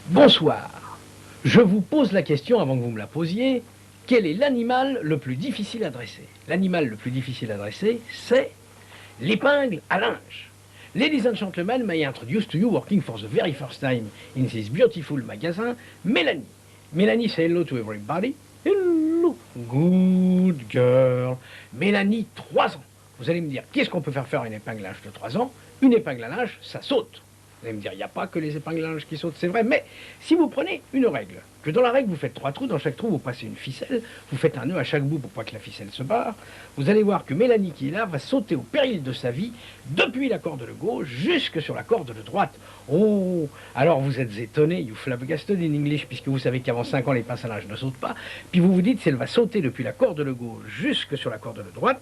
Bonsoir. Je vous pose la question avant que vous me la posiez. Quel est l'animal le plus difficile à dresser? L'animal le plus difficile à dresser, c'est l'épingle à linge. Ladies and gentlemen, may I introduce to you, working for the very first time in this beautiful magazine, Mélanie. Mélanie, say hello to everybody. Hello. Good girl. Mélanie, 3 ans. Vous allez me dire, qu'est-ce qu'on peut faire à une épingle à linge de 3 ans? Une épingle à linge, ça saute. Vous allez me dire, il n'y a pas que les épingles à linge qui sautent, c'est vrai, mais si vous prenez une règle, que dans la règle vous faites 3 trous, dans chaque trou vous passez une ficelle, vous faites un nœud à chaque bout pour pas que la ficelle se barre, vous allez voir que Mélanie qui est là va sauter au péril de sa vie depuis la corde de gauche jusque sur la corde de droite. Oh, alors vous êtes étonné, you flabbergasted in English, puisque vous savez qu'avant 5 ans les pinces à linge ne sautent pas, puis vous vous dites si elle va sauter depuis la corde de gauche jusque sur la corde de droite,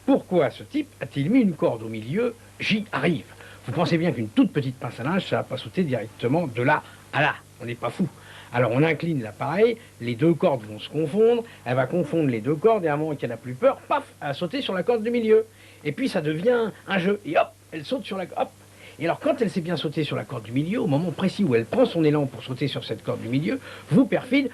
pourquoi ce type a-t-il mis une corde au milieu? J'y arrive. Vous pensez bien qu'une toute petite pince à linge, ça va pas sauter directement de là à là. On n'est pas fou. Alors on incline l'appareil, les deux cordes vont se confondre, elle va confondre les deux cordes et à un moment qu'elle n'a plus peur, paf, elle va sauter sur la corde du milieu. Et puis ça devient un jeu. Et hop, elle saute sur la... Hop. Et alors quand elle s'est bien sautée sur la corde du milieu, au moment précis où elle prend son élan pour sauter sur cette corde du milieu, vous, perfide,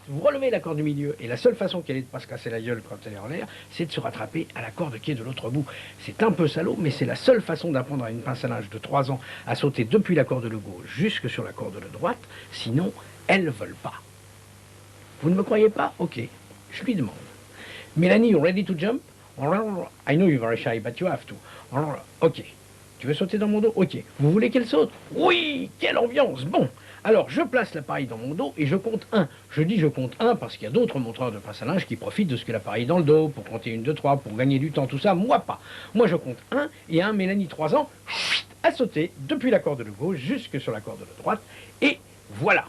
vous relevez la corde du milieu. Et la seule façon qu'elle ait de ne pas se casser la gueule quand elle est en l'air, c'est de se rattraper à la corde qui est de l'autre bout. C'est un peu salaud, mais c'est la seule façon d'apprendre à une pince à linge de 3 ans à sauter depuis la corde de gauche jusque sur la corde de droite. Sinon, elles ne veulent pas. Vous ne me croyez pas? Ok, je lui demande. Mélanie, you ready to jump? I know you're very shy, but you have to. Ok. Tu veux sauter dans mon dos? Ok. Vous voulez qu'elle saute? Oui, quelle ambiance! Bon, alors je place l'appareil dans mon dos et je compte 1. Je dis je compte 1 parce qu'il y a d'autres montreurs de pince à linge qui profitent de ce que l'appareil dans le dos, pour compter 1, 2, 3, pour gagner du temps, tout ça. Moi pas. Moi je compte 1 et Mélanie 3 ans a sauté depuis la corde de gauche jusque sur la corde de droite. Et voilà.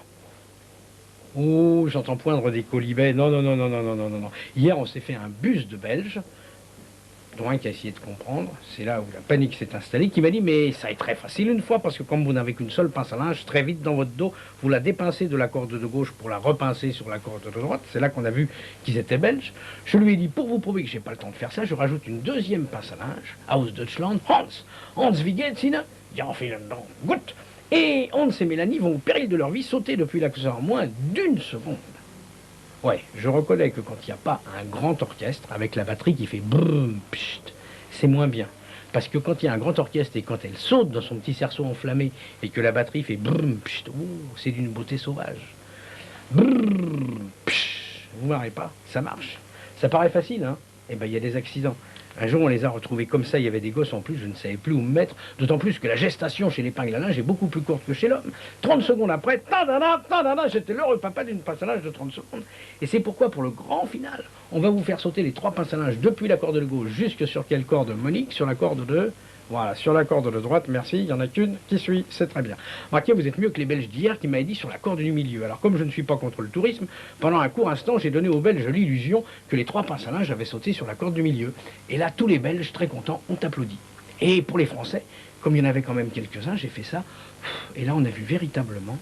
Oh, j'entends poindre des colibets. Non, non, non, non, non, non, non, non. Hier on s'est fait un bus de Belges, dont un qui a essayé de comprendre, c'est là où la panique s'est installée, qui m'a dit, mais ça est très facile une fois, parce que comme vous n'avez qu'une seule pince à linge, très vite dans votre dos, vous la dépincez de la corde de gauche pour la repincer sur la corde de droite. C'est là qu'on a vu qu'ils étaient belges. Je lui ai dit, pour vous prouver que j'ai pas le temps de faire ça, je rajoute une deuxième pince à linge, aus Deutschland, Hans, wie geht's Ihnen? Ja, vielen Dank, gut. Et Hans et Mélanie vont au péril de leur vie sauter depuis la corde en moins d'1 seconde. Ouais, je reconnais que quand il n'y a pas un grand orchestre avec la batterie qui fait brrm, pchit, c'est moins bien. Parce que quand il y a un grand orchestre et quand elle saute dans son petit cerceau enflammé et que la batterie fait brrm, pchit, c'est d'une beauté sauvage. Brrm, pchit, vous ne marrez pas, ça marche. Ça paraît facile, hein? Eh bien, il y a des accidents. Un jour, on les a retrouvés comme ça, il y avait des gosses en plus, je ne savais plus où me mettre, d'autant plus que la gestation chez l'épingle à linge est beaucoup plus courte que chez l'homme. 30 secondes après, tadada, tadada, j'étais l'heureux papa d'une pince à linge de 30 secondes. Et c'est pourquoi, pour le grand final, on va vous faire sauter les 3 pinces à linge depuis la corde de gauche jusque sur quelle corde, Monique? Sur la corde de... Voilà, sur la corde de droite, merci, il n'y en a qu'une qui suit, c'est très bien. Remarquez, vous êtes mieux que les Belges d'hier qui m'avaient dit sur la corde du milieu. Alors comme je ne suis pas contre le tourisme, pendant un court instant, j'ai donné aux Belges l'illusion que les 3 pinces à linge avaient sauté sur la corde du milieu. Et là, tous les Belges, très contents, ont applaudi. Et pour les Français, comme il y en avait quand même quelques-uns, j'ai fait ça. Et là, on a vu véritablement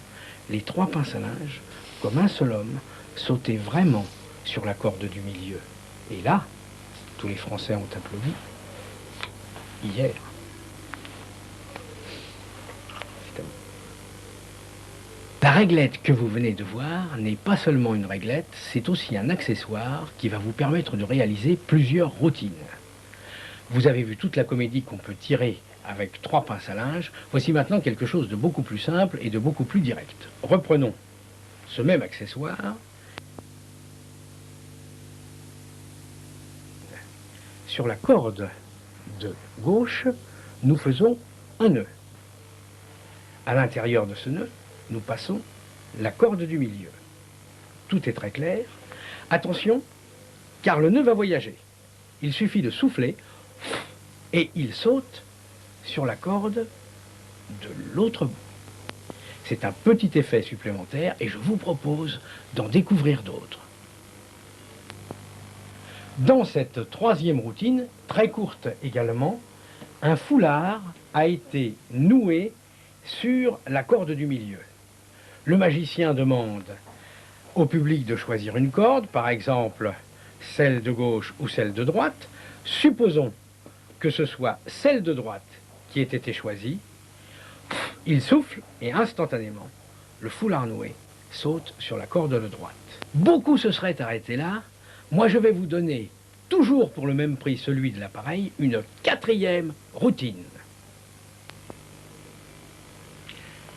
les 3 pinces à linge, comme un seul homme, sauter vraiment sur la corde du milieu. Et là, tous les Français ont applaudi. Hier. La réglette que vous venez de voir n'est pas seulement une réglette, c'est aussi un accessoire qui va vous permettre de réaliser plusieurs routines. Vous avez vu toute la comédie qu'on peut tirer avec 3 pinces à linge. Voici maintenant quelque chose de beaucoup plus simple et de beaucoup plus direct. Reprenons ce même accessoire. Sur la corde de gauche, nous faisons un nœud. À l'intérieur de ce nœud, nous passons la corde du milieu. Tout est très clair. Attention, car le nœud va voyager. Il suffit de souffler et il saute sur la corde de l'autre bout. C'est un petit effet supplémentaire et je vous propose d'en découvrir d'autres. Dans cette 3e routine, très courte également, un foulard a été noué sur la corde du milieu. Le magicien demande au public de choisir une corde, par exemple celle de gauche ou celle de droite. Supposons que ce soit celle de droite qui ait été choisie. Il souffle et instantanément, le foulard noué saute sur la corde de droite. Beaucoup se seraient arrêtés là. Moi, je vais vous donner, toujours pour le même prix, celui de l'appareil, une quatrième routine.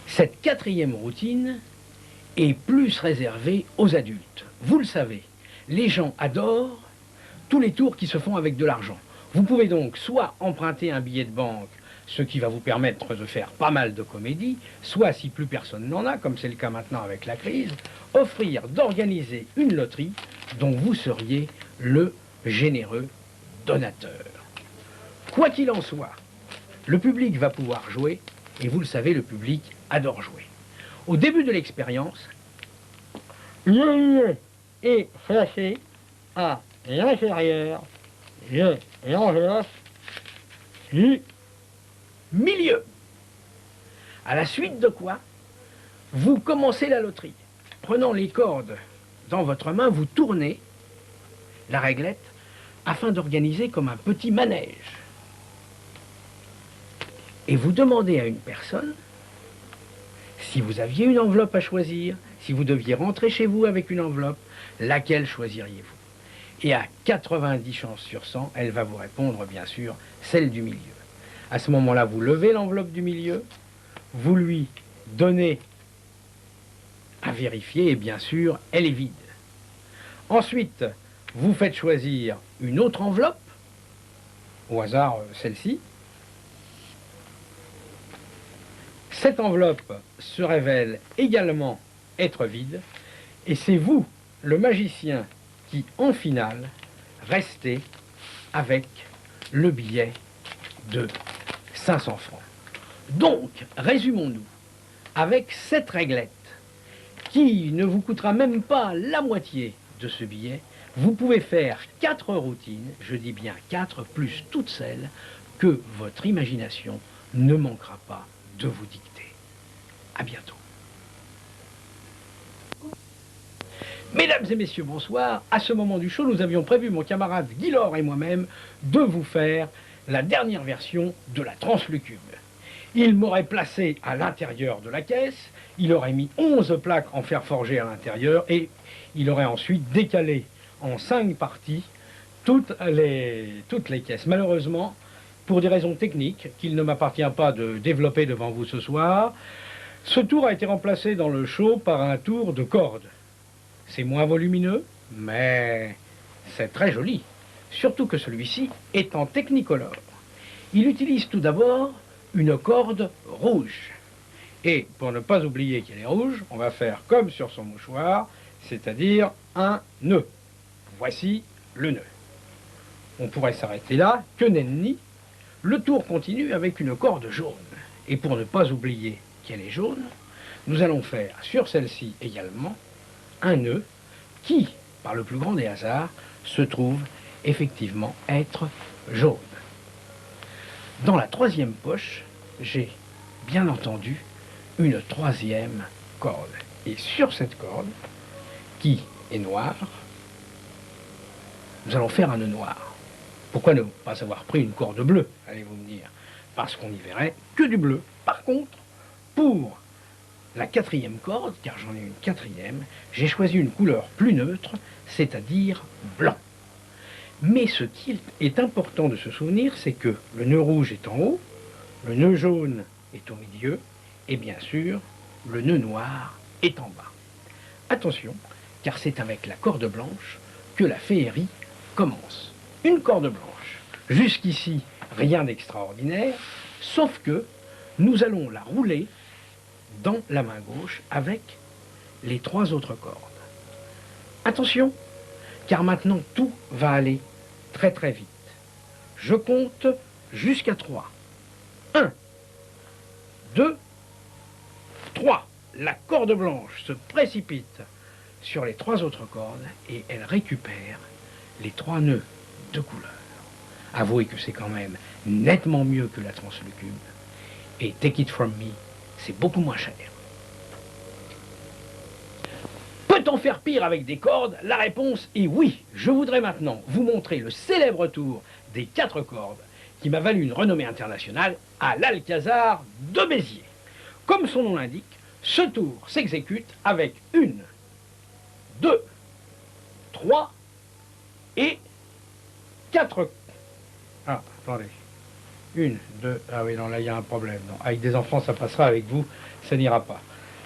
Cette quatrième routine est plus réservée aux adultes. Vous le savez, les gens adorent tous les tours qui se font avec de l'argent. Vous pouvez donc soit emprunter un billet de banque, ce qui va vous permettre de faire pas mal de comédie, soit, si plus personne n'en a, comme c'est le cas maintenant avec la crise, offrir d'organiser une loterie dont vous seriez le généreux donateur. Quoi qu'il en soit, le public va pouvoir jouer, et vous le savez, le public adore jouer. Au début de l'expérience, le est placé à l'intérieur de l'enveloppe du milieu. À la suite de quoi, vous commencez la loterie. Prenant les cordes dans votre main, vous tournez la réglette afin d'organiser comme un petit manège. Et vous demandez à une personne si vous aviez une enveloppe à choisir, si vous deviez rentrer chez vous avec une enveloppe, laquelle choisiriez-vous? Et à 90 chances sur 100, elle va vous répondre, bien sûr, celle du milieu. À ce moment-là, vous levez l'enveloppe du milieu, vous lui donnez à vérifier, et bien sûr, elle est vide. Ensuite, vous faites choisir une autre enveloppe, au hasard celle-ci. Cette enveloppe se révèle également être vide, et c'est vous, le magicien, qui, en finale, restez avec le billet de 500 francs. Donc, résumons-nous, avec cette réglette, qui ne vous coûtera même pas la moitié de ce billet, vous pouvez faire 4 routines, je dis bien 4, plus toutes celles que votre imagination ne manquera pas de vous dicter. À bientôt. Mesdames et messieurs, bonsoir. À ce moment du show, nous avions prévu, mon camarade Guilor et moi-même, de vous faire la dernière version de la translucube. Il m'aurait placé à l'intérieur de la caisse, il aurait mis 11 plaques en fer forgé à l'intérieur et il aurait ensuite décalé en 5 parties toutes les caisses. Malheureusement, pour des raisons techniques qu'il ne m'appartient pas de développer devant vous ce soir, ce tour a été remplacé dans le show par un tour de corde. C'est moins volumineux, mais c'est très joli. Surtout que celui-ci est en technicolor. Il utilise tout d'abord une corde rouge. Et pour ne pas oublier qu'elle est rouge, on va faire comme sur son mouchoir, c'est-à-dire un nœud. Voici le nœud. On pourrait s'arrêter là, que nenni. Le tour continue avec une corde jaune. Et pour ne pas oublier qu'elle est jaune, nous allons faire sur celle-ci également un nœud qui, par le plus grand des hasards, se trouve effectivement être jaune. Dans la troisième poche, j'ai bien entendu une troisième corde. Et sur cette corde, qui est noire, nous allons faire un nœud noir. Pourquoi ne pas avoir pris une corde bleue, allez-vous me dire? Parce qu'on n'y verrait que du bleu. Par contre, pour la quatrième corde, car j'en ai une quatrième, j'ai choisi une couleur plus neutre, c'est-à-dire blanc. Mais ce qui est important de se souvenir, c'est que le nœud rouge est en haut, le nœud jaune est au milieu, et bien sûr, le nœud noir est en bas. Attention, car c'est avec la corde blanche que la féerie commence. Une corde blanche. Jusqu'ici, rien d'extraordinaire, sauf que nous allons la rouler dans la main gauche avec les 3 autres cordes. Attention, car maintenant tout va aller très très vite. Je compte jusqu'à 3. 1, 2, 3. La corde blanche se précipite sur les 3 autres cordes et elle récupère les 3 nœuds de couleur. Avouez que c'est quand même nettement mieux que la translucube. Et take it from me, c'est beaucoup moins cher. Peut-on faire pire avec des cordes? La réponse est oui. Je voudrais maintenant vous montrer le célèbre tour des 4 cordes qui m'a valu une renommée internationale à l'Alcazar de Béziers. Comme son nom l'indique, Ce tour s'exécute avec 1, 2, 3 et 4. Ah, attendez. 1, 2, ah oui, non, là, il y a un problème. Non, avec des enfants, ça passera, avec vous, ça n'ira pas.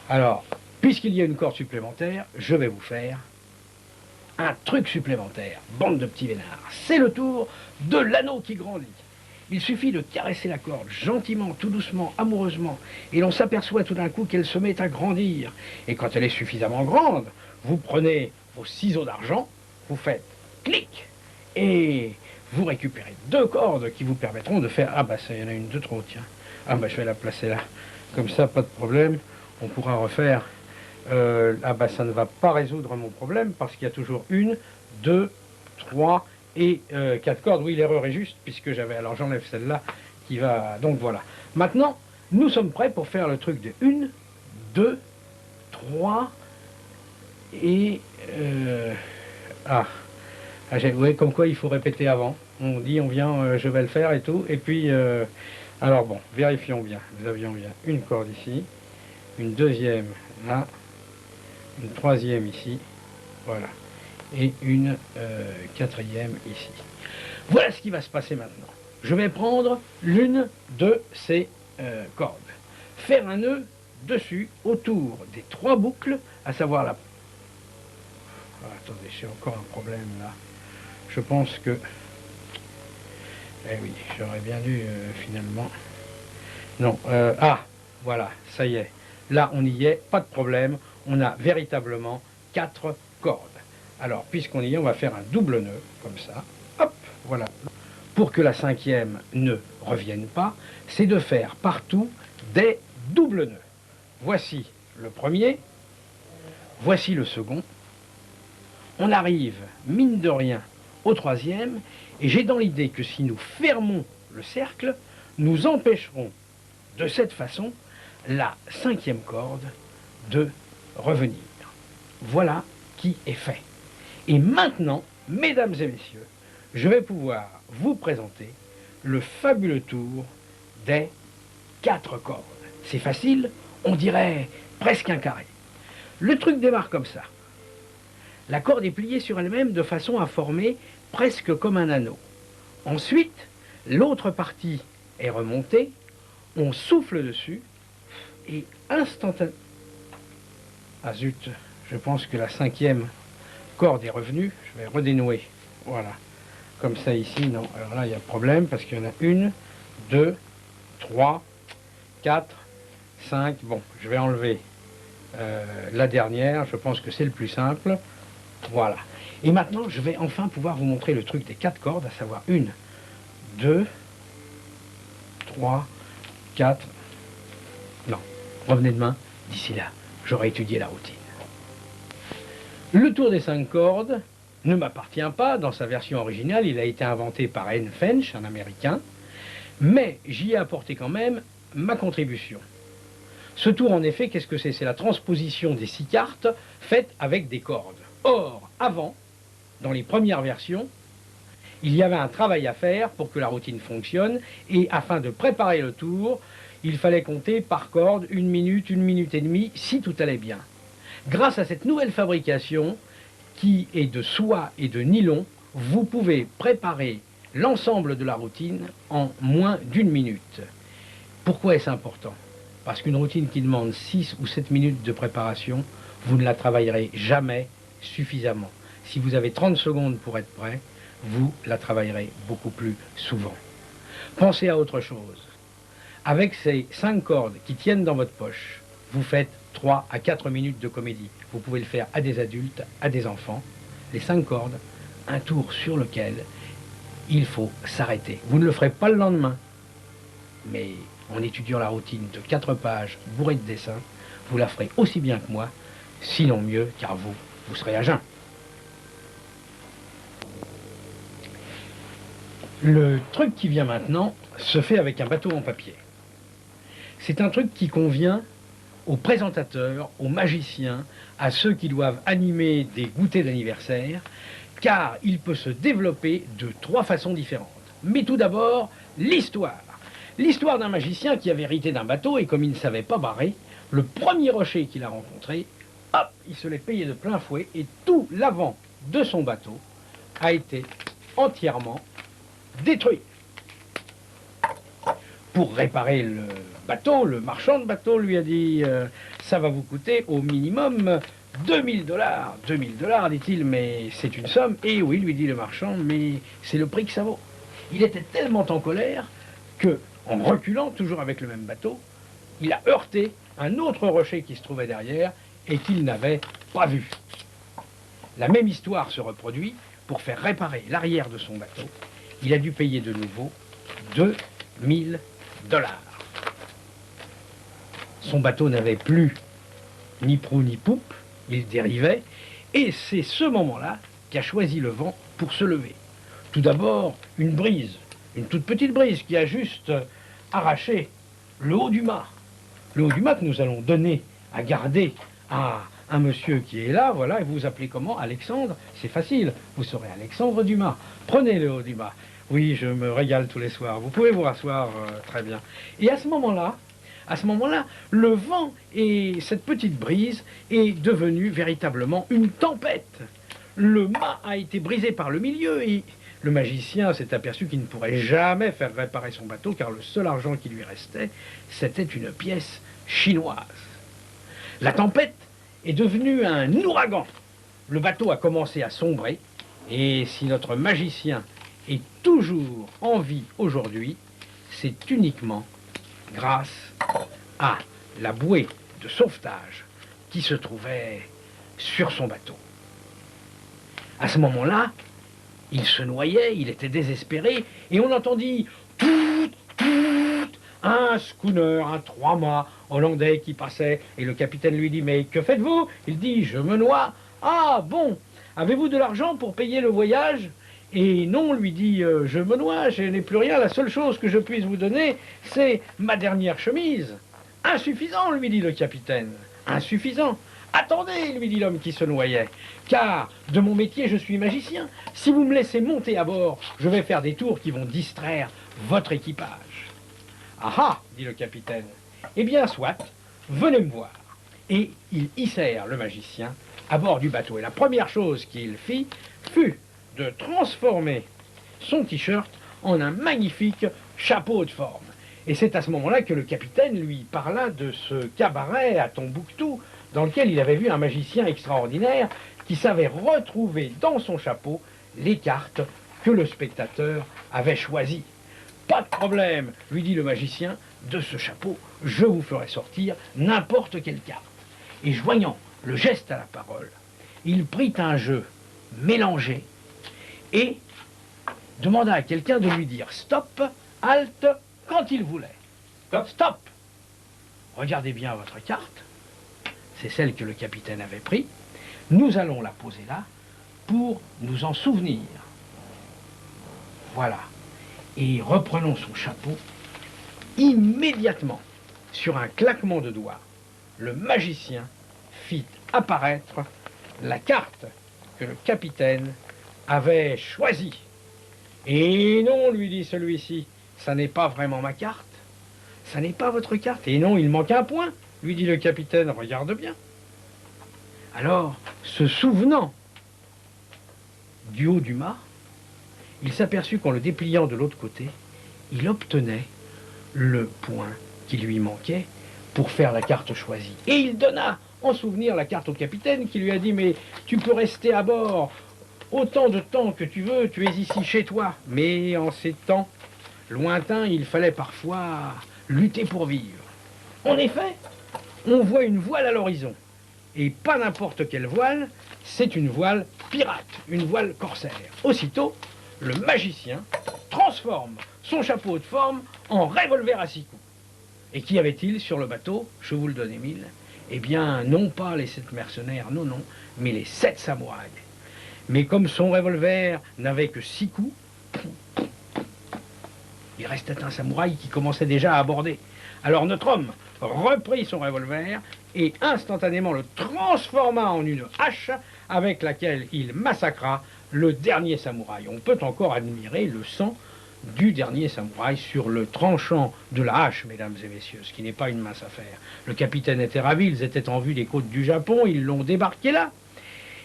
Alors, puisqu'il y a une corde supplémentaire, je vais vous faire un truc supplémentaire. Bande de petits vénards. C'est le tour de l'anneau qui grandit. Il suffit de caresser la corde gentiment, tout doucement, amoureusement, et l'on s'aperçoit tout d'un coup qu'elle se met à grandir. Et quand elle est suffisamment grande, vous prenez vos ciseaux d'argent, vous faites clic, et vous récupérez 2 cordes qui vous permettront de faire... Ah bah ça, il y en a une de trop, tiens. Ah bah je vais la placer là. Comme ça, pas de problème. On pourra refaire... ah bah ça ne va pas résoudre mon problème, parce qu'il y a toujours 1, 2, 3... et 4 cordes. Oui, l'erreur est juste, puisque j'avais... Alors j'enlève celle-là qui va... Donc voilà. Maintenant, nous sommes prêts pour faire le truc de 1, 2, 3 et... vous voyez, comme quoi il faut répéter avant. On dit, on vient, je vais le faire et tout. Et puis... alors bon, vérifions bien. Nous avions bien une corde ici, une deuxième là, une troisième ici. Voilà. Et une quatrième ici. Voilà ce qui va se passer maintenant. Je vais prendre l'une de ces cordes, faire un nœud dessus autour des 3 boucles, à savoir la... Ah, attendez, j'ai encore un problème là. Je pense que... Eh oui, j'aurais bien dû finalement... Non, voilà, ça y est. Là, on y est, pas de problème. On a véritablement 4 cordes. Alors, puisqu'on y est, on va faire un double nœud, comme ça. Hop, voilà. Pour que la 5e ne revienne pas, c'est de faire partout des doubles nœuds. Voici le premier. Voici le second. On arrive, mine de rien, au 3e. Et j'ai dans l'idée que si nous fermons le cercle, nous empêcherons de cette façon la 5e corde de revenir. Voilà qui est fait. Et maintenant, mesdames et messieurs, je vais pouvoir vous présenter le fabuleux tour des 4 cordes. C'est facile, on dirait presque un carré. Le truc démarre comme ça. La corde est pliée sur elle-même de façon à former presque comme un anneau. Ensuite, l'autre partie est remontée, on souffle dessus, et instantanément... Ah zut, je pense que la 5e corde est revenue, je vais redénouer, voilà, comme ça ici, non, alors là il y a problème, parce qu'il y en a 1, 2, 3, 4, 5, bon, je vais enlever la dernière, je pense que c'est le plus simple, voilà. Et maintenant, je vais enfin pouvoir vous montrer le truc des 4 cordes, à savoir 1, 2, 3, 4, non, revenez demain, d'ici là, j'aurai étudié la routine. Le tour des 5 cordes ne m'appartient pas, dans sa version originale, il a été inventé par Anne Fench, un Américain, mais j'y ai apporté quand même ma contribution. Ce tour, en effet, qu'est-ce que c'est? C'est la transposition des 6 cartes faites avec des cordes. Or, avant, dans les premières versions, il y avait un travail à faire pour que la routine fonctionne, et afin de préparer le tour, il fallait compter par corde 1 minute et demie, si tout allait bien. Grâce à cette nouvelle fabrication, qui est de soie et de nylon, vous pouvez préparer l'ensemble de la routine en moins d'1 minute. Pourquoi est-ce important? Parce qu'une routine qui demande 6 ou 7 minutes de préparation, vous ne la travaillerez jamais suffisamment. Si vous avez 30 secondes pour être prêt, vous la travaillerez beaucoup plus souvent. Pensez à autre chose. Avec ces 5 cordes qui tiennent dans votre poche, vous faites 3 à 4 minutes de comédie. Vous pouvez le faire à des adultes, à des enfants. Les 5 cordes, un tour sur lequel il faut s'arrêter. Vous ne le ferez pas le lendemain, mais en étudiant la routine de 4 pages bourrée de dessins, vous la ferez aussi bien que moi, sinon mieux, car vous serez à jeun. Le truc qui vient maintenant se fait avec un bateau en papier. C'est un truc qui convient aux présentateurs, aux magiciens, à ceux qui doivent animer des goûters d'anniversaire, car il peut se développer de 3 façons différentes. Mais tout d'abord, l'histoire. L'histoire d'un magicien qui avait hérité d'un bateau, et comme il ne savait pas barrer, Le premier rocher qu'il a rencontré, hop, il se l'est payé de plein fouet et tout l'avant de son bateau a été entièrement détruit. Pour réparer le bateau, le marchand de bateau lui a dit ça va vous coûter au minimum 2000 $. 2000 $, dit-il, mais c'est une somme. Et oui, lui dit le marchand, mais c'est le prix que ça vaut. Il était tellement en colère que, en reculant, toujours avec le même bateau, il a heurté un autre rocher qui se trouvait derrière et qu'il n'avait pas vu. La même histoire se reproduit. Pour faire réparer l'arrière de son bateau, il a dû payer de nouveau 2000 $. Son bateau n'avait plus ni proue ni poupe, il dérivait, et c'est ce moment-là qu'a choisi le vent pour se lever. Tout d'abord, une brise, une toute petite brise qui a juste arraché le haut du mât. Le haut du mât que nous allons donner à garder à un monsieur qui est là, voilà, et vous vous appelez comment? Alexandre? C'est facile, vous serez Alexandre Dumas. Prenez le haut du mât. Oui, je me régale tous les soirs. Vous pouvez vous rasseoir très bien. Et à ce moment-là, le vent et cette petite brise est devenu véritablement une tempête. Le mât a été brisé par le milieu et le magicien s'est aperçu qu'il ne pourrait jamais faire réparer son bateau car le seul argent qui lui restait, c'était une pièce chinoise. La tempête est devenue un ouragan. Le bateau a commencé à sombrer et si notre magicien est toujours en vie aujourd'hui, c'est uniquement grâce à la bouée de sauvetage qui se trouvait sur son bateau. À ce moment-là, il se noyait, il était désespéré, et on entendit tout, un schooner, un 3-mâts hollandais qui passait, et le capitaine lui dit « Mais que faites-vous » Il dit « Je me noie. »« Ah bon, avez-vous de l'argent pour payer le voyage ?» Et non, lui dit « Je me noie, je n'ai plus rien, la seule chose que je puisse vous donner, c'est ma dernière chemise. »« Insuffisant, lui dit le capitaine, insuffisant. »« Attendez, lui dit l'homme qui se noyait, car de mon métier je suis magicien. Si vous me laissez monter à bord, je vais faire des tours qui vont distraire votre équipage. »« Ah ah, dit le capitaine, eh bien soit, venez me voir. » Et ils hissèrent le magicien à bord du bateau. Et la première chose qu'il fit fut de transformer son t-shirt en un magnifique chapeau de forme. Et c'est à ce moment-là que le capitaine lui parla de ce cabaret à Tombouctou, dans lequel il avait vu un magicien extraordinaire qui savait retrouver dans son chapeau les cartes que le spectateur avait choisies. « Pas de problème, lui dit le magicien, de ce chapeau, je vous ferai sortir n'importe quelle carte. » Et joignant le geste à la parole, il prit un jeu mélangé et demanda à quelqu'un de lui dire « Stop, halte » quand il voulait. « Stop ! Regardez bien votre carte. » C'est celle que le capitaine avait prise. Nous allons la poser là pour nous en souvenir. Voilà. Et reprenons son chapeau. Immédiatement, sur un claquement de doigts, le magicien fit apparaître la carte que le capitaine avait choisie. Et non, lui dit celui-ci, ça n'est pas vraiment ma carte. Ça n'est pas votre carte. Et non, il manque un point, lui dit le capitaine, regarde bien. Alors, se souvenant du haut du mât, il s'aperçut qu'en le dépliant de l'autre côté, il obtenait le point qui lui manquait pour faire la carte choisie. Et il donna en souvenir la carte au capitaine qui lui a dit « Mais tu peux rester à bord autant de temps que tu veux, tu es ici chez toi. » Mais en ces temps lointains, il fallait parfois lutter pour vivre. En effet, on voit une voile à l'horizon. Et pas n'importe quelle voile, c'est une voile pirate, une voile corsaire. Aussitôt, le magicien transforme son chapeau de forme en revolver à 6 coups. Et qu'y avait-il sur le bateau? Je vous le donne, Émile. Eh bien, non pas les 7 mercenaires, non, non, mais les 7 samouraïs. Mais comme son revolver n'avait que 6 coups, il restait un samouraï qui commençait déjà à aborder. Alors notre homme reprit son revolver et instantanément le transforma en une hache avec laquelle il massacra le dernier samouraï. On peut encore admirer le sang du dernier samouraï sur le tranchant de la hache, mesdames et messieurs, ce qui n'est pas une mince affaire. Le capitaine était ravi, ils étaient en vue des côtes du Japon, ils l'ont débarqué là,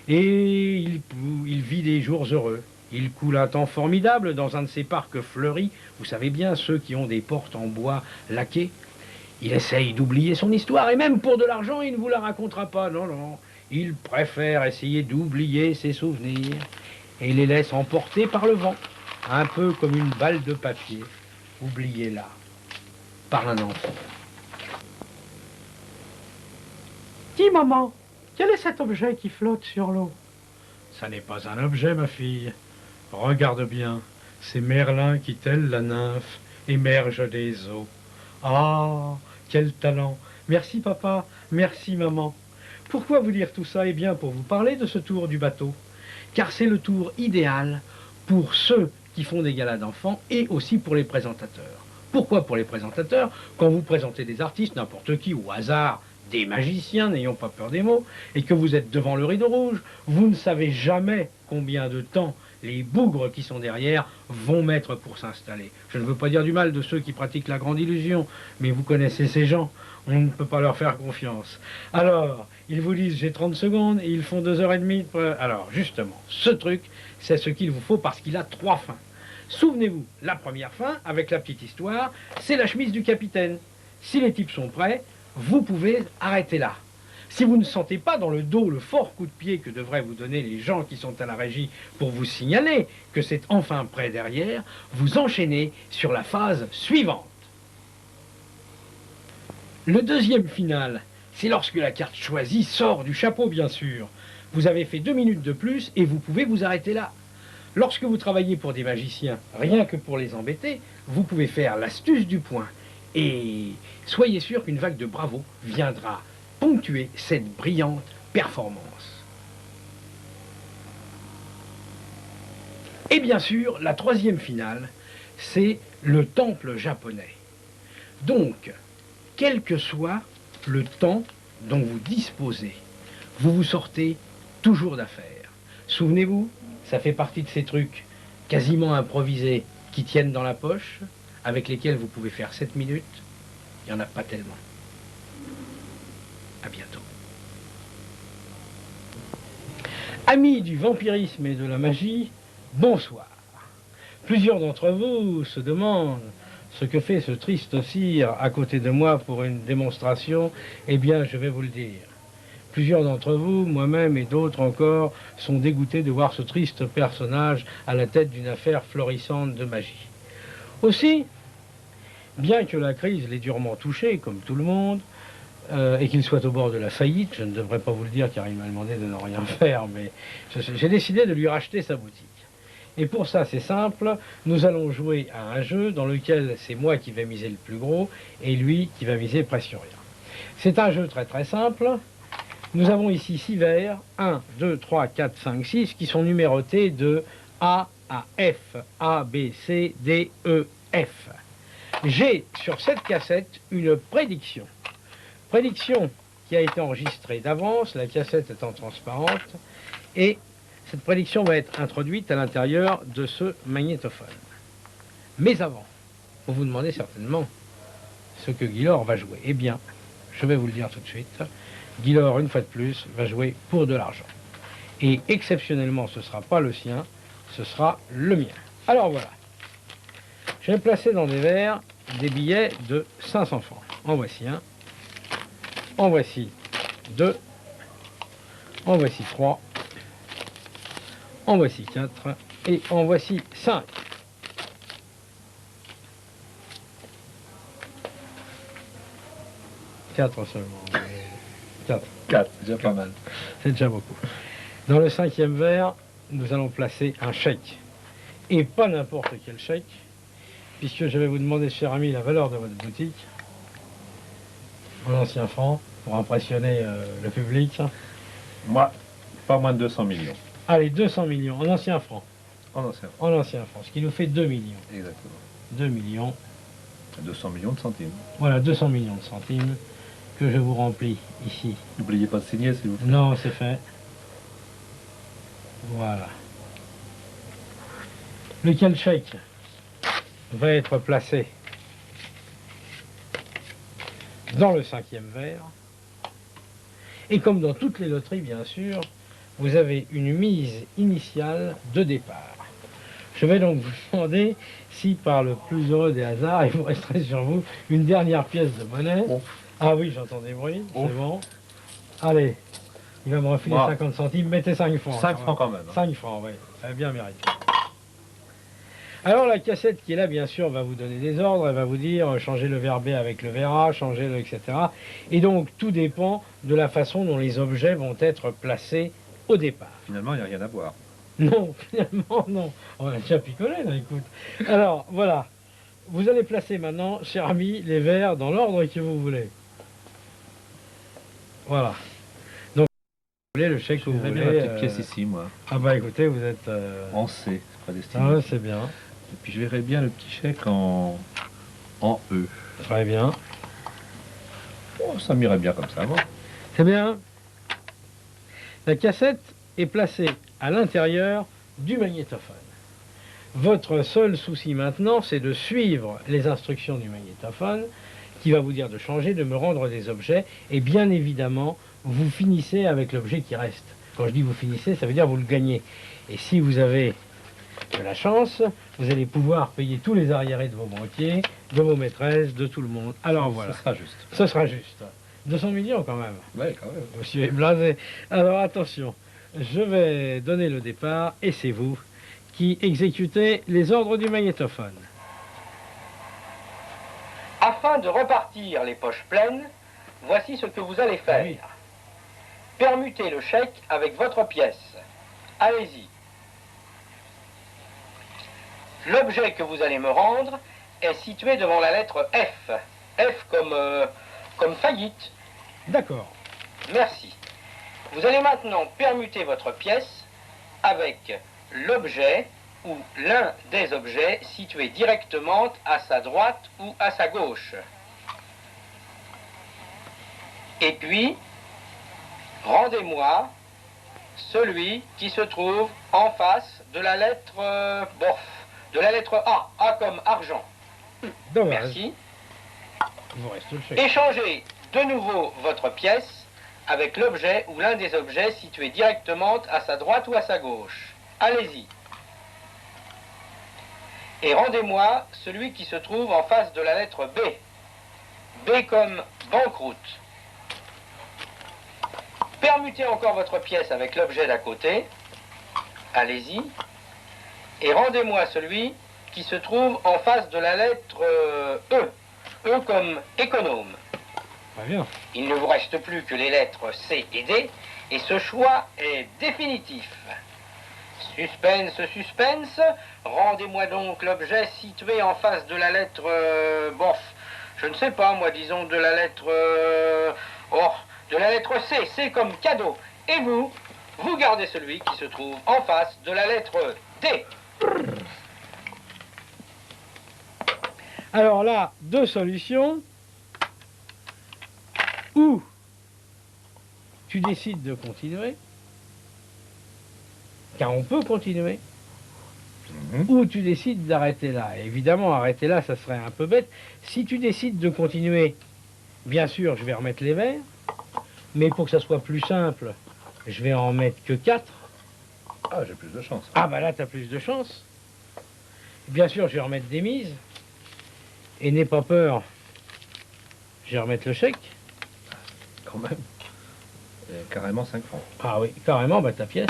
et il vit des jours heureux. Il coule un temps formidable dans un de ces parcs fleuris, vous savez bien, ceux qui ont des portes en bois laquées. Il essaye d'oublier son histoire, et même pour de l'argent, il ne vous la racontera pas, non, non. Il préfère essayer d'oublier ses souvenirs, et les laisse emporter par le vent, un peu comme une balle de papier, oubliée là, par un enfant. Dis, maman, quel est cet objet qui flotte sur l'eau? Ça n'est pas un objet, ma fille. Regarde bien, c'est Merlin qui, telle la nymphe, émerge des eaux. Ah, quel talent! Merci, papa, merci, maman. Pourquoi vous dire tout ça? Eh bien, pour vous parler de ce tour du bateau. Car c'est le tour idéal pour ceux qui font des galas d'enfants et aussi pour les présentateurs. Pourquoi pour les présentateurs? Quand vous présentez des artistes, n'importe qui, au hasard, des magiciens, n'ayons pas peur des mots, et que vous êtes devant le rideau rouge, vous ne savez jamais combien de temps les bougres qui sont derrière vont mettre pour s'installer. Je ne veux pas dire du mal de ceux qui pratiquent la grande illusion, mais vous connaissez ces gens, on ne peut pas leur faire confiance. Alors, ils vous disent j'ai 30 secondes et ils font 2h30. Alors, justement, ce truc, c'est ce qu'il vous faut parce qu'il a 3 fins. Souvenez-vous, la première fin, avec la petite histoire, c'est la chemise du capitaine. Si les types sont prêts, vous pouvez arrêter là. Si vous ne sentez pas dans le dos le fort coup de pied que devraient vous donner les gens qui sont à la régie pour vous signaler que c'est enfin prêt derrière, vous enchaînez sur la phase suivante. Le deuxième final, c'est lorsque la carte choisie sort du chapeau, bien sûr. Vous avez fait 2 minutes de plus et vous pouvez vous arrêter là. Lorsque vous travaillez pour des magiciens, rien que pour les embêter, vous pouvez faire l'astuce du point. Et soyez sûr qu'une vague de bravo viendra ponctuer cette brillante performance. Et bien sûr, la troisième finale, c'est le temple japonais. Donc, quel que soit le temps dont vous disposez, vous vous sortez toujours d'affaire. Souvenez-vous, ça fait partie de ces trucs quasiment improvisés qui tiennent dans la poche, avec lesquels vous pouvez faire 7 minutes. Il n'y en a pas tellement. À bientôt. Amis du vampirisme et de la magie, bonsoir. Plusieurs d'entre vous se demandent ce que fait ce triste cire à côté de moi pour une démonstration. Eh bien, je vais vous le dire. Plusieurs d'entre vous, moi-même et d'autres encore, sont dégoûtés de voir ce triste personnage à la tête d'une affaire florissante de magie. Aussi, bien que la crise l'ait durement touché, comme tout le monde, et qu'il soit au bord de la faillite, je ne devrais pas vous le dire car il m'a demandé de ne rien faire, mais j'ai décidé de lui racheter sa boutique. Et pour ça, c'est simple, nous allons jouer à un jeu dans lequel c'est moi qui vais miser le plus gros et lui qui va miser presque rien. C'est un jeu très très simple. Nous avons ici 6 verres, 1, 2, 3, 4, 5, 6, qui sont numérotés de A à F, A, B, C, D, E, F. J'ai sur cette cassette une prédiction. Prédiction qui a été enregistrée d'avance, la cassette étant transparente, et cette prédiction va être introduite à l'intérieur de ce magnétophone. Mais avant, vous vous demandez certainement ce que Guilor va jouer. Eh bien, je vais vous le dire tout de suite. Guilor, une fois de plus, va jouer pour de l'argent. Et exceptionnellement, ce ne sera pas le sien, ce sera le mien. Alors voilà. Je vais placer dans des verres des billets de 500 francs. En voici un. En voici 2. En voici 3. En voici 4. Et en voici 5. Quatre seulement. 4. 4, c'est déjà pas mal. C'est déjà beaucoup. Dans le 5e verre, nous allons placer un chèque. Et pas n'importe quel chèque, puisque je vais vous demander, cher ami, la valeur de votre boutique, en ancien franc, pour impressionner le public. Moi, pas moins de 200 millions. Allez, 200 millions, en ancien franc. En ancien. En ancien franc, ce qui nous fait 2 millions. Exactement. 2 millions. 200 millions de centimes. Voilà, 200 millions de centimes que je vous remplis ici. N'oubliez pas de signer, s'il vous plaît. Non, c'est fait. Voilà. Lequel chèque? va être placé dans le 5e verre. Et comme dans toutes les loteries, bien sûr, vous avez une mise initiale de départ. Je vais donc vous demander si par le plus heureux des hasards, il vous resterait sur vous une dernière pièce de monnaie. Oh. Ah oui, j'entends des bruits, Oh. c'est bon. Allez, il va me refiler Moi. 50 centimes, mettez 5 francs. 5 francs quand même. 5 francs, oui, elle a bien mérité. Alors la cassette qui est là, bien sûr, va vous donner des ordres, elle va vous dire changer le verre B avec le verre A, changer le etc. Et donc tout dépend de la façon dont les objets vont être placés au départ. Finalement, il n'y a rien à boire. Non, finalement non. On a déjà picolé là, écoute. Alors voilà, vous allez placer maintenant, cher ami, les verres dans l'ordre que vous voulez. Voilà. Donc vous voulez le chèque que vous J'aimerais voulez. bien la petite pièce ici, moi. Ah bah écoutez, vous êtes... En C, c'est pas destiné. Ah ouais, c'est bien. Et puis je verrais bien le petit chèque en E. Très bien. Oh, ça m'irait bien comme ça, moi. C'est bien. La cassette est placée à l'intérieur du magnétophone. Votre seul souci maintenant, c'est de suivre les instructions du magnétophone qui va vous dire de changer, de me rendre des objets. Et bien évidemment, vous finissez avec l'objet qui reste. Quand je dis vous finissez, ça veut dire vous le gagnez. Et si vous avez de la chance, vous allez pouvoir payer tous les arriérés de vos banquiers, de vos maîtresses, de tout le monde. Alors voilà, Ça sera juste. ce sera juste. 200 millions quand même. Ouais, quand même. Monsieur est blasé. Alors attention, je vais donner le départ et c'est vous qui exécutez les ordres du magnétophone. Afin de repartir les poches pleines, voici ce que vous allez faire. Oui. Permutez le chèque avec votre pièce. Allez-y. L'objet que vous allez me rendre est situé devant la lettre F. F comme faillite. D'accord. Merci. Vous allez maintenant permuter votre pièce avec l'objet ou l'un des objets situés directement à sa droite ou à sa gauche. Et puis, rendez-moi celui qui se trouve en face de la lettre de la lettre A. A comme argent. Dommage. Merci. Il vous reste le chèque. Échangez de nouveau votre pièce avec l'objet ou l'un des objets situés directement à sa droite ou à sa gauche. Allez-y. Et rendez-moi celui qui se trouve en face de la lettre B. B comme banqueroute. Permutez encore votre pièce avec l'objet d'à côté. Allez-y. Et rendez-moi celui qui se trouve en face de la lettre E. E comme économe. Très bien. Il ne vous reste plus que les lettres C et D, et ce choix est définitif. Suspense, suspense, rendez-moi donc l'objet situé en face de la lettre... je ne sais pas, moi, disons de la lettre... de la lettre C, C comme cadeau. Et vous, vous gardez celui qui se trouve en face de la lettre D. Alors là, deux solutions. Ou tu décides de continuer, car on peut continuer, ou tu décides d'arrêter là. Et évidemment, arrêter là, ça serait un peu bête. Si tu décides de continuer, bien sûr, je vais remettre les verres, mais pour que ça soit plus simple, je vais en mettre que 4. Ah, j'ai plus de chance. Ah bah là, tu as plus de chance. Bien sûr, je vais remettre des mises. Et n'aie pas peur, je vais remettre le chèque. Quand même. Carrément 5 francs. Ah oui, carrément, bah ta pièce.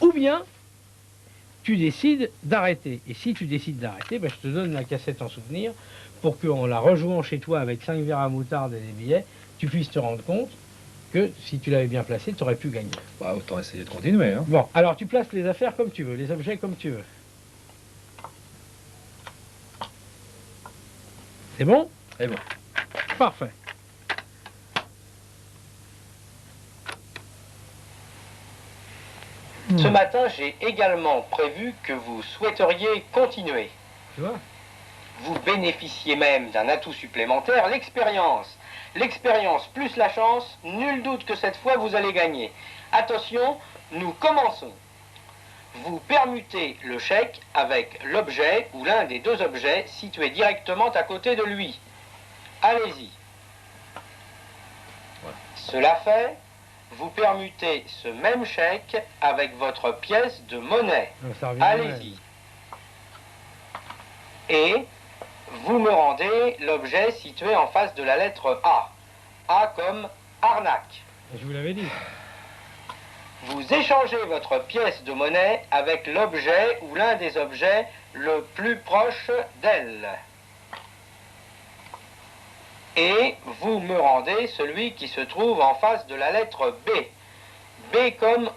Ou bien, tu décides d'arrêter. Et si tu décides d'arrêter, bah, je te donne la cassette en souvenir pour qu'en la rejouant chez toi avec 5 verres à moutarde et des billets, tu puisses te rendre compte que si tu l'avais bien placé, tu aurais pu gagner. Bah, autant essayer de continuer, hein. Bon, alors tu places les affaires comme tu veux, les objets comme tu veux. C'est bon? Et bon. Parfait. Ce matin, j'ai également prévu que vous souhaiteriez continuer. Tu vois? Vous bénéficiez même d'un atout supplémentaire, l'expérience. L'expérience plus la chance, nul doute que cette fois vous allez gagner. Attention, nous commençons. vous permutez le chèque avec l'objet ou l'un des deux objets situés directement à côté de lui. Allez-y. Voilà. Cela fait, vous permutez ce même chèque avec votre pièce de monnaie. Ça revient au même. Allez-y. Et vous me rendez l'objet situé en face de la lettre A. A comme arnaque. Je vous l'avais dit. Vous échangez votre pièce de monnaie avec l'objet ou l'un des objets le plus proche d'elle. Et vous me rendez celui qui se trouve en face de la lettre B. B comme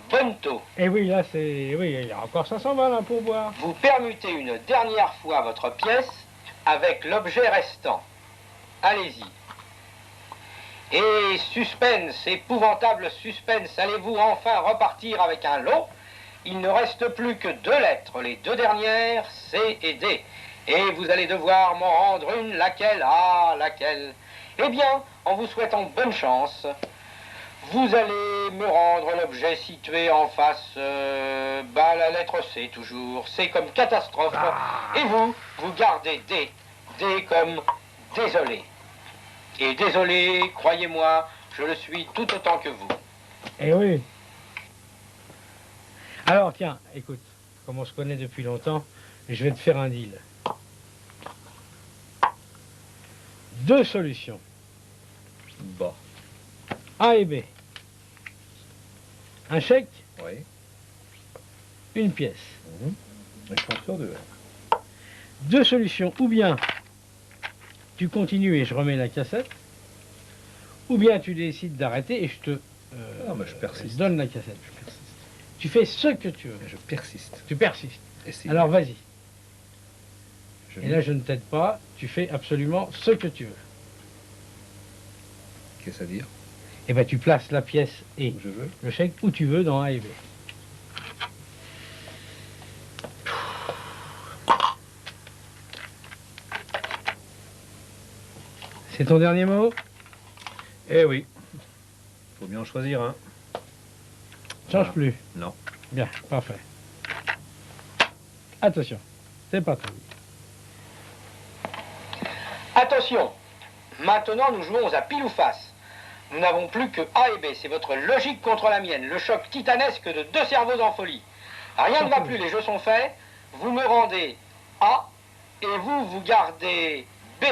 Bonto. Et oui, là, c'est... Oui, il y a encore 500 balles hein, pour boire. Vous permutez une dernière fois votre pièce avec l'objet restant. Allez-y. Et suspense, épouvantable suspense, allez-vous enfin repartir avec un lot? Il ne reste plus que 2 lettres, les 2 dernières, C et D. Et vous allez devoir m'en rendre une, laquelle? Ah, laquelle? Eh bien, en vous souhaitant bonne chance, vous allez me rendre l'objet situé en face, la lettre C toujours, C comme catastrophe. Et vous gardez D, D comme désolé. Et désolé, croyez-moi, je le suis tout autant que vous. Eh oui. Alors, tiens, écoute, comme on se connaît depuis longtemps, je vais te faire un deal. 2 solutions, Bon. A et B. Un chèque, Oui. une pièce. Je pense sur 2. 2 solutions, ou bien tu continues et je remets la cassette, ou bien tu décides d'arrêter et je te je persiste. donne la cassette. Je persiste. Tu fais ce que tu veux. Je persiste. Tu persistes. Essayez. Alors vas-y. Je Et là, je ne t'aide pas. Tu fais absolument ce que tu veux. Qu'est-ce à dire? Et bien, tu places la pièce et Où je veux. le chèque où tu veux dans A et B. C'est ton dernier mot? Eh oui. Faut bien en choisir un. Change Voilà. plus. Non. Bien, parfait. Attention, c'est parti. Attention, maintenant nous jouons à pile ou face. Nous n'avons plus que A et B, c'est votre logique contre la mienne, le choc titanesque de 2 cerveaux en folie. Rien ne va plus, les jeux sont faits, vous me rendez A et vous gardez B.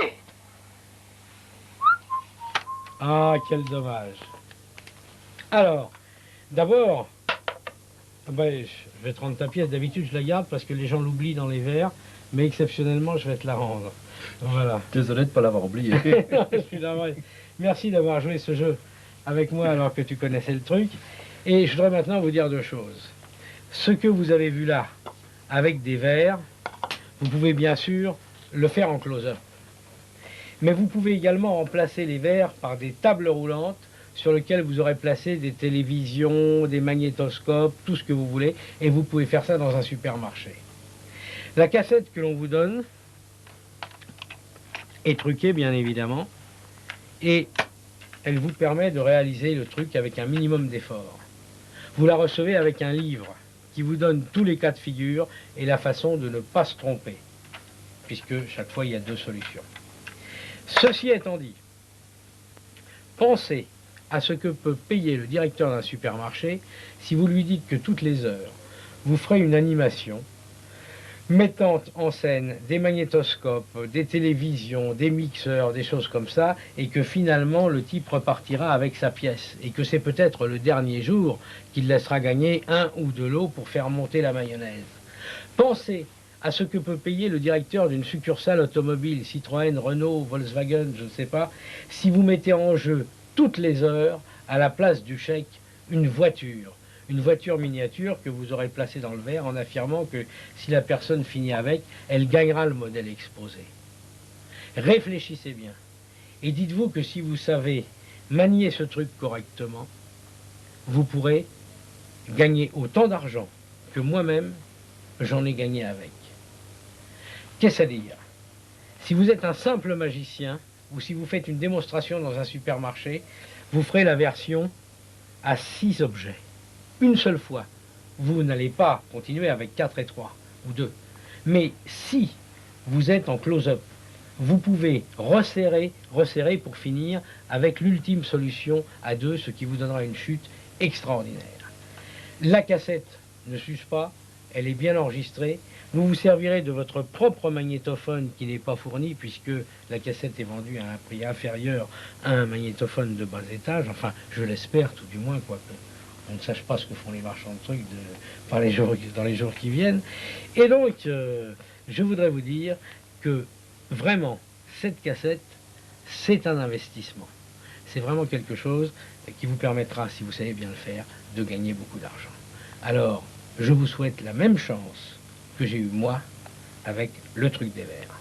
Ah, quel dommage. Alors, d'abord, je vais te rendre ta pièce. D'habitude, je la garde parce que les gens l'oublient dans les verres, mais exceptionnellement, je vais te la rendre. Voilà. Désolé de ne pas l'avoir oublié. Je suis navré. Merci d'avoir joué ce jeu avec moi alors que tu connaissais le truc. Et je voudrais maintenant vous dire 2 choses. Ce que vous avez vu là, avec des verres, vous pouvez bien sûr le faire en close-up. Mais vous pouvez également remplacer les verres par des tables roulantes sur lesquelles vous aurez placé des télévisions, des magnétoscopes, tout ce que vous voulez, et vous pouvez faire ça dans un supermarché. La cassette que l'on vous donne est truquée, bien évidemment, et elle vous permet de réaliser le truc avec un minimum d'effort. Vous la recevez avec un livre qui vous donne tous les cas de figure et la façon de ne pas se tromper, puisque chaque fois il y a 2 solutions. Ceci étant dit, pensez à ce que peut payer le directeur d'un supermarché si vous lui dites que toutes les heures, vous ferez une animation mettant en scène des magnétoscopes, des télévisions, des mixeurs, des choses comme ça, et que finalement le type repartira avec sa pièce, et que c'est peut-être le dernier jour qu'il laissera gagner 1 ou 2 lots pour faire monter la mayonnaise. Pensez à ce que peut payer le directeur d'une succursale automobile, Citroën, Renault, Volkswagen, je ne sais pas, si vous mettez en jeu toutes les heures, à la place du chèque, une voiture miniature que vous aurez placée dans le verre en affirmant que si la personne finit avec, elle gagnera le modèle exposé. Réfléchissez bien et dites-vous que si vous savez manier ce truc correctement, vous pourrez gagner autant d'argent que moi-même j'en ai gagné avec. Qu'est-ce à dire? Si vous êtes un simple magicien ou si vous faites une démonstration dans un supermarché, vous ferez la version à 6 objets. Une seule fois, vous n'allez pas continuer avec 4 et 3 ou 2. Mais si vous êtes en close-up, vous pouvez resserrer pour finir avec l'ultime solution à 2, ce qui vous donnera une chute extraordinaire. La cassette ne s'use pas, elle est bien enregistrée. Vous vous servirez de votre propre magnétophone qui n'est pas fourni puisque la cassette est vendue à un prix inférieur à un magnétophone de bas étage. Enfin, je l'espère tout du moins, quoique on ne sache pas ce que font les marchands de trucs dans les jours qui viennent. Et donc, je voudrais vous dire que vraiment, cette cassette, c'est un investissement. C'est vraiment quelque chose qui vous permettra, si vous savez bien le faire, de gagner beaucoup d'argent. Alors, je vous souhaite la même chance que j'ai eu moi avec le truc des verres.